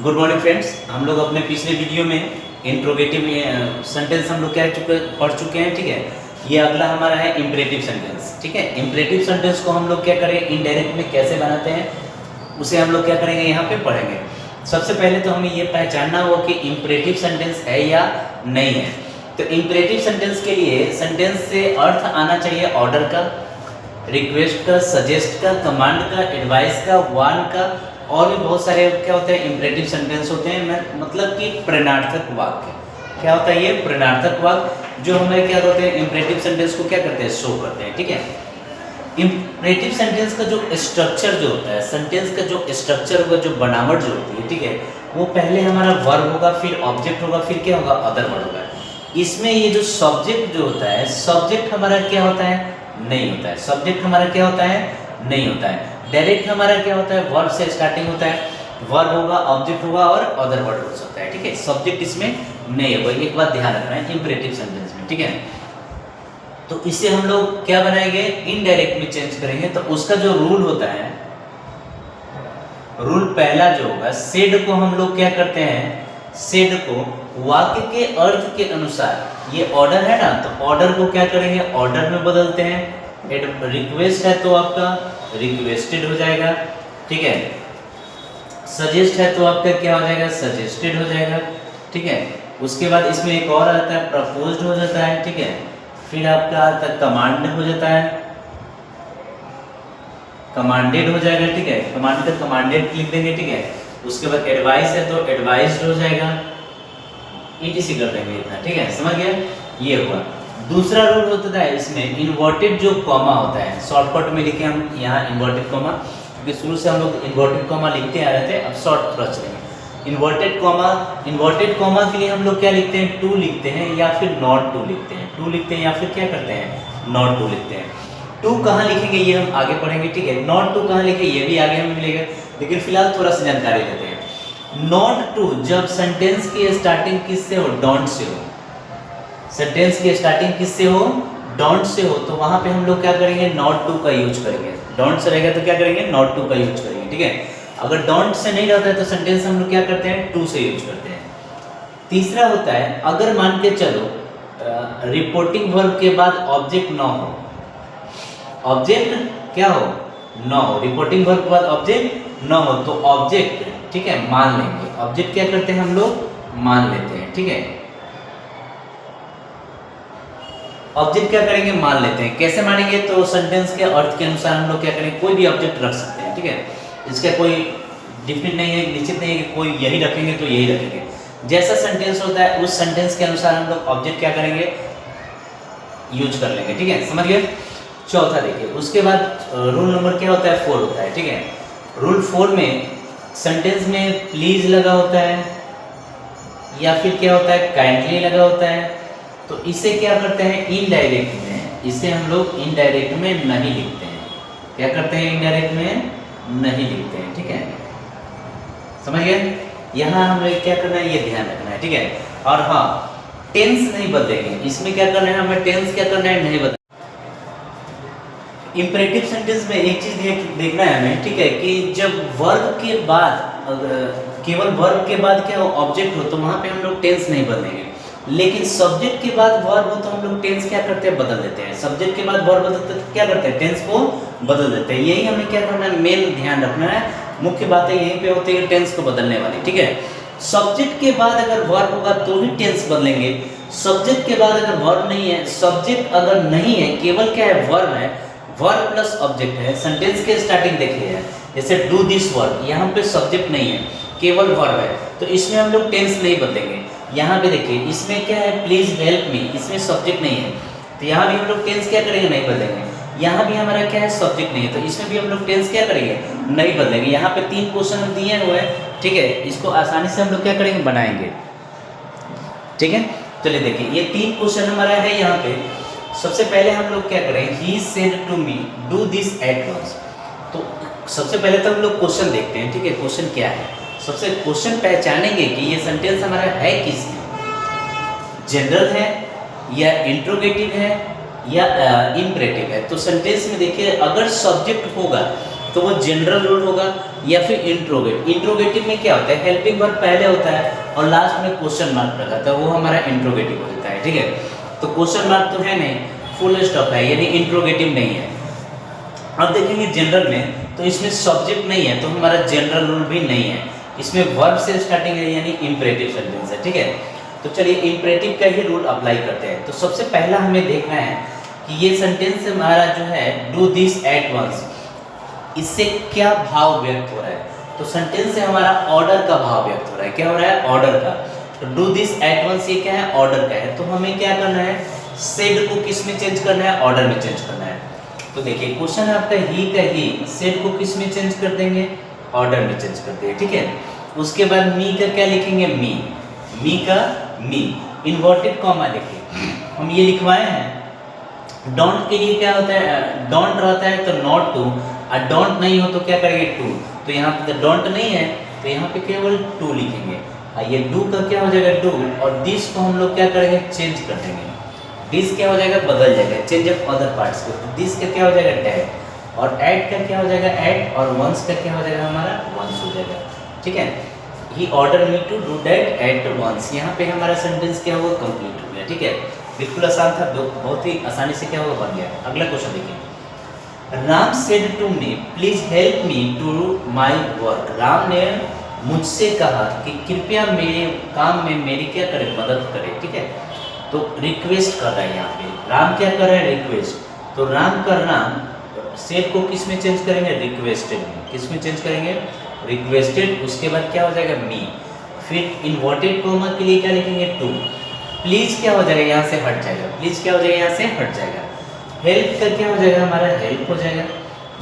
Good morning friends. हम लोग अपने पिछले वीडियो में इंट्रोगेटिव सेंटेंस हम लोग पढ़ चुके हैं। ठीक है, ये अगला हमारा है इम्परेटिव सेंटेंस। ठीक है, इम्परेटिव सेंटेंस को हम लोग क्या करें, इनडायरेक्ट में कैसे बनाते हैं उसे हम लोग क्या करेंगे, यहाँ पे पढ़ेंगे। सबसे पहले तो हमें ये पहचानना होगा कि इम्परेटिव सेंटेंस है या नहीं है। तो इम्परेटिव सेंटेंस के लिए सेंटेंस से अर्थ आना चाहिए ऑर्डर का, रिक्वेस्ट का, सजेस्ट का, कमांड का, एडवाइस का, वार्न का, और भी बहुत सारे क्या होते हैं इम्परेटिव सेंटेंस होते हैं। मतलब कि प्रेरणार्थक वाक्य। क्या होता है ये प्रेरणार्थक वाक्य, जो हमें क्या होते हैं इम्परेटिव सेंटेंस को क्या करते हैं, शो करते हैं। ठीक है, इम्परेटिव सेंटेंस का जो स्ट्रक्चर जो होता है, सेंटेंस का जो स्ट्रक्चर होगा, जो बनावट जो होती है, ठीक है, वो पहले हमारा वर्ब होगा, फिर ऑब्जेक्ट होगा, फिर क्या होगा, अदर वर्ड होगा। इसमें ये जो सब्जेक्ट जो होता है, सब्जेक्ट हमारा क्या होता है, नहीं होता है। सब्जेक्ट हमारा क्या होता है, नहीं होता है। डायरेक्ट हमारा क्या होता है, वर्ब से स्टार्टिंग होता है, वर्ब होगा, ऑब्जेक्ट होगा और अदर वर्ड होता है। ठीक है, सब्जेक्ट इसमें नहीं है। एक बात ध्यान रखना है इम्परेटिव सेंटेंस में। ठीक है, तो इसे हम लोग क्या बनाएंगे, इनडायरेक्ट में चेंज करेंगे। तो उसका जो रूल होता है, रूल पहला जो होगा, सेड को हम लोग क्या करते हैं, सेड को वाक्य के अर्थ के अनुसार, ये ऑर्डर है ना, तो ऑर्डर को क्या करेंगे, ऑर्डर में बदलते हैं। रिक्वेस्ट है तो आपका रिक्वेस्टेड हो जाएगा। ठीक है, सजेस्ट है तो आपका क्या हो जाएगा, सजेस्टेड हो जाएगा। ठीक है, उसके बाद इसमें एक और आता है, प्रपोज्ड हो जाता है। ठीक है, फिर आपका आता है कमांड हो जाता है, कमांडेड हो जाएगा। ठीक है, कमांड का कमांडेड लिख देंगे। ठीक है, उसके बाद एडवाइस है तो एडवाइस्ड हो जाएगा, ETC कर देंगे इतना। ठीक है, समझ गया, ये हुआ। दूसरा रूल होता है इसमें इन्वर्टेड जो कॉमा होता है, शॉर्टकट में लिखे हम यहाँ इन्वर्टेड कॉमा, क्योंकि शुरू से हम लोग इन्वर्टेड कॉमा लिखते आ रहे थे, अब शॉर्ट थोड़ा चलेंगे। इन्वर्टेड कॉमा के लिए हम लोग क्या लिखते हैं, टू लिखते हैं या फिर नॉट टू लिखते हैं। टू लिखते हैं या फिर क्या करते हैं, नॉट टू लिखते हैं। टू कहाँ लिखेंगे ये हम आगे पढ़ेंगे। ठीक है, नॉट टू कहाँ लिखेंगे ये भी आगे हमें मिलेगा, लेकिन फिलहाल थोड़ा सा जानकारी लेते हैं। नॉट टू जब सेंटेंस की स्टार्टिंग किससे हो, डोंट से हो, सेंटेंस की स्टार्टिंग किससे हो, डोंट से हो, तो वहां पे हम लोग क्या करेंगे, नॉट टू का यूज करेंगे। डोंट से रहेगा तो क्या करेंगे, नॉट टू का यूज करेंगे। ठीक है, अगर डोंट से नहीं रहता है तो सेंटेंस हम लोग क्या करते हैं, टू से यूज करते हैं। तीसरा होता है, अगर मान के चलो रिपोर्टिंग वर्ब के बाद ऑब्जेक्ट ना हो, ऑब्जेक्ट क्या हो, ना हो, रिपोर्टिंग वर्ब के बाद ऑब्जेक्ट ना हो, तो ऑब्जेक्ट ठीक है मान लेंगे। ऑब्जेक्ट क्या करते हैं हम लोग, मान लेते हैं। ठीक है, ऑब्जेक्ट क्या करेंगे, मान लेते हैं। कैसे मानेंगे, तो सेंटेंस के अर्थ के अनुसार हम लोग क्या करेंगे, कोई भी ऑब्जेक्ट रख सकते हैं। ठीक है, इसका कोई डिफिनिट नहीं है, निश्चित नहीं है कि कोई यही रखेंगे तो यही रखेंगे। जैसा सेंटेंस होता है उस सेंटेंस के अनुसार हम लोग ऑब्जेक्ट क्या करेंगे, यूज कर लेंगे। ठीक है, समझ गए। चौथा देखिए, उसके बाद रूल नंबर क्या होता है, 4 होता है। ठीक है, रूल 4 में सेंटेंस में प्लीज लगा होता है या फिर क्या होता है, काइंडली लगा होता है। तो इसे क्या करते हैं, इनडायरेक्ट में, इसे हम लोग इनडायरेक्ट में नहीं लिखते हैं। क्या करते हैं, इनडायरेक्ट में नहीं लिखते हैं। ठीक है, समझ गए। यहाँ हमें क्या करना है, ये ध्यान रखना है। ठीक है, और हाँ, टेंस नहीं बदलेंगे। इसमें क्या करना है, हमें टेंस क्या करना है, नहीं बदलना। इम्परेटिव सेंटेंस में एक चीज देखना है हमें। ठीक है, कि जब वर्ब के बाद, केवल वर्ब के बाद क्या हो, ऑब्जेक्ट हो, तो वहां पे हम लोग टेंस नहीं बदलेंगे। लेकिन सब्जेक्ट के बाद वर्ब हो तो हम लोग टेंस क्या करते हैं, बदल देते हैं। सब्जेक्ट के बाद वर्ब बदलते हैं, क्या करते हैं, टेंस को बदल देते हैं। यही हमें क्या करना है, मेन ध्यान रखना है। मुख्य बातें यहीं पे होती है टेंस को बदलने वाली। ठीक है, सब्जेक्ट के बाद अगर वर्ब होगा तो ही टेंस बदलेंगे। सब्जेक्ट के बाद अगर वर्ब नहीं है, सब्जेक्ट अगर नहीं है, केवल क्या है, वर्ब है, वर्ब प्लस ऑब्जेक्ट है। सेंटेंस के स्टार्टिंग देखिए, जैसे डू दिस वर्क, यहाँ पे सब्जेक्ट नहीं है, केवल वर्ब है, तो इसमें हम लोग टेंस नहीं बदलेंगे। यहाँ पे देखिए, इसमें क्या है, प्लीज हेल्प मी, इसमें सब्जेक्ट नहीं है, तो यहाँ भी हम लोग टेंस क्या करेंगे, नहीं बदलेंगे। यहाँ भी हमारा क्या है, सब्जेक्ट नहीं है, तो इसमें भी हम लोग टेंस क्या करेंगे, नहीं बदलेंगे। यहाँ पे 3 क्वेश्चन दिए हुए हैं। ठीक है, इसको आसानी से हम लोग क्या करेंगे, बनाएंगे। ठीक है, चलिए देखिए, ये 3 क्वेश्चन हमारा है यहाँ पे। सबसे पहले हम लोग क्या करें, he said to me do this at once. तो सबसे पहले तो हम लोग क्वेश्चन देखते हैं। ठीक है, क्वेश्चन क्या है, सबसे क्वेश्चन पहचानेंगे कि ये सेंटेंस हमारा है किस, जनरल है या इंट्रोगेटिव है या इम्परेटिव है। तो सेंटेंस में देखिए, अगर सब्जेक्ट होगा तो वो जनरल रूल होगा या फिर इंट्रोगेटिव। इंट्रोगेटिव में क्या होता है, हेल्पिंग वर्ब पहले होता है और लास्ट में क्वेश्चन मार्क लगा था, वो हमारा इंट्रोगेटिव हो जाता है। ठीक है, तो क्वेश्चन मार्क तो है नहीं, फुल स्टॉप है, यानी इंट्रोगेटिव नहीं है। अब देखेंगे जनरल में, तो इसमें सब्जेक्ट नहीं है, तो हमारा जनरल रूल भी नहीं है। इसमें वर्ब से स्टार्टिंग है, यानी इंपरेटिव सेंटेंस है। ठीक है, तो चलिए इंपरेटिव का ही रूल अप्लाई करते हैं। तो सबसे पहला हमें देखना है कि ये सेंटेंस हमारा जो है डू दिस एट वंस, इससे क्या भाव व्यक्त हो रहा है। तो सेंटेंस से हमारा ऑर्डर का भाव व्यक्त हो रहा है। क्या हो रहा है, ऑर्डर का। तो डू दिस एट वंस ये क्या है, ऑर्डर का है। तो हमें क्या करना है, सेड को किस में चेंज करना है, ऑर्डर में चेंज करना है। तो देखिए क्वेश्चन है आपका ही का ही, सेड को किस में चेंज कर देंगे, ऑर्डर में चेंज कर देंगे। ठीक है, उसके बाद मी का क्या लिखेंगे, मी का मी, इन्वर्टेड कॉमा देखिए हम ये लिखवाए हैं। डोंट के लिए क्या होता है, डोंट रहता है तो नॉट टू, और डोंट नहीं हो तो क्या करेंगे, टू। तो यहाँ पे डोंट नहीं है तो यहाँ पे केवल टू लिखेंगे। और ये डू का क्या हो जाएगा, डू, और दिस को हम लोग क्या करेंगे, चेंज कर देंगे। दिस क्या हो जाएगा, बदल जाएगा, चेंज ऑफ अदर पार्ट्स को। दिस का क्या हो जाएगा, डैट, और ऐड का क्या हो जाएगा, ऐड, और वंस का क्या हो जाएगा, हमारा वंस हो जाएगा। ठीक है, he order me to do that at once. यहाँ पे हमारा सेंटेंस क्या होगा, कंप्लीट हो गया। ठीक है, बिल्कुल आसान था, बहुत ही आसानी से क्या होगा, बन गया। अगला क्वेश्चन देखिए, Ram said to me please help me to my work. Ram ने मुझसे कहा कि कृपया मेरे काम में मेरी क्या करे, मदद करे। ठीक है, तो रिक्वेस्ट कर रहा है यहाँ पे, राम क्या कर रहा है, रिक्वेस्ट। तो राम का नाम सेड को किस में चेंज करेंगे, रिक्वेस्टेड में। किस में चेंज करेंगे, रिक्वेस्टेड। उसके बाद क्या हो जाएगा, मी। फिर इन्वर्टेड कॉमा के लिए क्या लिखेंगे, टू। प्लीज क्या हो जाएगा, यहाँ से हट जाएगा, प्लीज क्या हो जाएगा, यहाँ से हट जाएगा। हेल्प का क्या हो जाएगा, हमारा हेल्प हो जाएगा।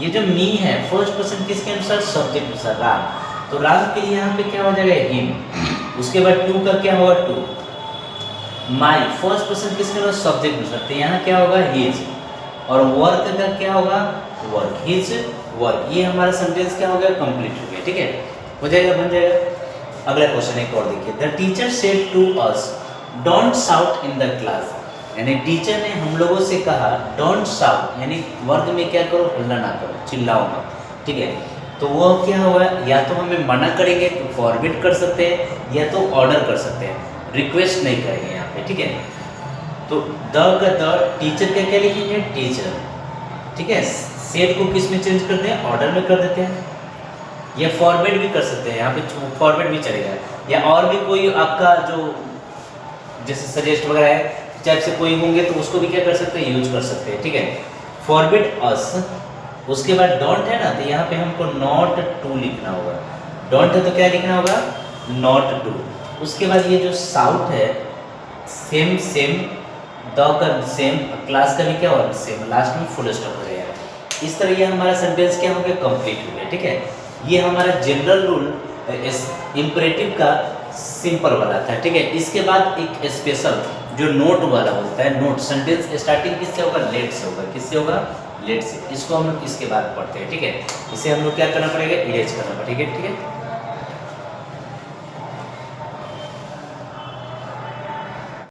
ये जो मी है फर्स्ट पर्सन किसके अनुसार, सब्जेक्ट अनुसार, राम। तो राम के लिए यहाँ पे क्या हो जाएगा, हिम। उसके बाद टू का क्या होगा, टू। माई फर्स्ट पर्सन किसके अनुसार, सब्जेक्ट अनुसार, तो यहाँ क्या होगा, हिज। और वर्क का क्या होगा, वर्क, हिज वर्क। ये हमारा सेंटेंस क्या हो गया, कंप्लीट हो गया। ठीक है, हो जाएगा, बन जाएगा। अगला क्वेश्चन एक और देखिए, the teacher said to us don't shout in the class. यानी टीचर ने हम लोगों से कहा डोंट शाउट, यानी वर्ग में क्या करो, हल्ला ना करो, चिल्लाओ मत। ठीक है, तो वो क्या हुआ, या तो हमें मना करेंगे तो फॉरबिड कर सकते हैं, या तो ऑर्डर कर सकते हैं, रिक्वेस्ट नहीं करेंगे यहाँ पे। ठीक है, तो द का द, टीचर का क्या लिखेंगे, टीचर। ठीक है, सेड को किस में चेंज करते हैं, ऑर्डर में कर देते हैं, या फॉरबिड भी कर सकते हैं, यहाँ पे फॉरबिड भी चलेगा। या और भी कोई आपका जो जैसे सजेस्ट वगैरह है टाइप से कोई होंगे तो उसको भी क्या कर सकते हैं, यूज कर सकते हैं। ठीक है, फॉरबिड अस। उसके बाद डोंट है ना, तो यहाँ पे हमको नॉट टू लिखना होगा। डोंट है तो क्या लिखना होगा, नॉट टू। उसके बाद ये जो साउट है, सेम सेम, द का सेम, क्लास का भी क्या होगा, सेम, लास्ट में फुल स्टॉप हो जाएगा। इस तरह ये हमारा सेंटेंस क्या हो गया, कंप्लीट हो गया। ठीक है, ये हमारा जनरल रूल इंपरेटिव का सिंपल वाला था। ठीक है, इसके बाद एक स्पेशल जो नोट वाला होता है, नोट। सेंटेंस स्टार्टिंग किससे होगा, लेट से होगा। किससे होगा, लेट से। इसको हम लोग इसके बाद पढ़ते हैं। ठीक है, इसे हम लोग क्या करना पड़ेगा, इरेज करना पड़ेगा। ठीक है।